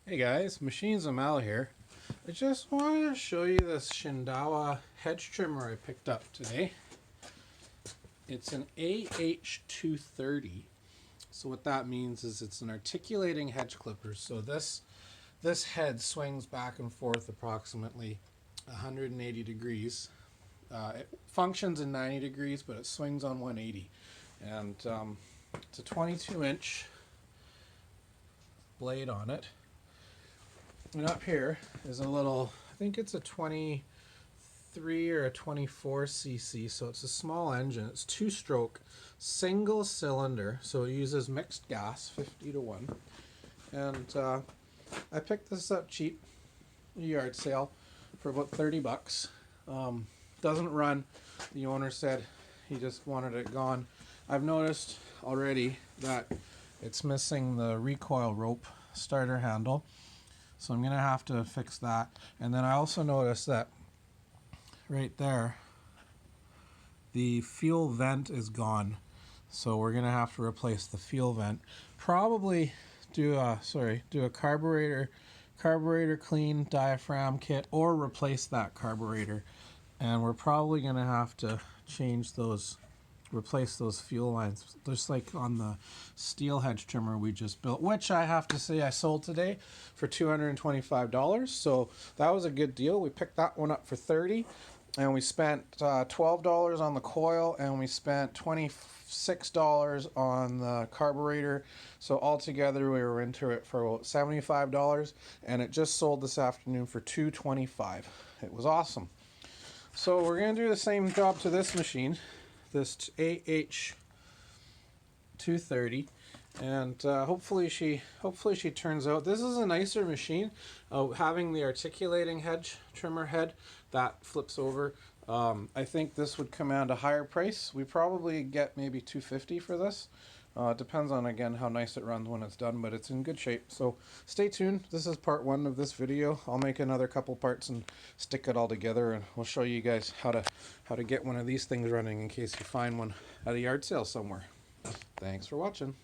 Hey guys, Machines Mal here. I just wanted to show you this Shindaiwa hedge trimmer I picked up today. It's an AH230. So what that means is it's an articulating hedge clipper. So this head swings back and forth approximately 180 degrees. It functions in 90 degrees, but it swings on 180. And it's a 22-inch blade on it. And up here is a little, I think it's a 23 or a 24 cc, so it's a small engine. It's two-stroke, single cylinder, so it uses mixed gas, 50-1. And I picked this up cheap, a yard sale, for about 30 bucks. Doesn't run. The owner said he just wanted it gone. I've noticed already that it's missing the recoil rope starter handle. So I'm going to have to fix that. And then I also noticed that right there, the fuel vent is gone. So we're going to have to replace the fuel vent. Probably do a carburetor clean diaphragm kit, or replace that carburetor. And we're probably going to have to replace those fuel lines, just like on the steel hedge trimmer we just built, which I have to say I sold today for $225. So that was a good deal. We picked that one up for $30, and we spent $12 on the coil, and we spent $26 on the carburetor. So altogether we were into it for about $75, and it just sold this afternoon for $225. It was awesome. So we're going to do the same job to this machine, this AH230, and hopefully she turns out. This is a nicer machine, having the articulating hedge trimmer head that flips over. I think this would command a higher price. We probably get maybe $250 for this. It depends on, again, how nice it runs when it's done, but it's in good shape. So stay tuned. This is part one of this video. I'll make another couple parts and stick it all together, and we'll show you guys how to get one of these things running in case you find one at a yard sale somewhere. Thanks for watching.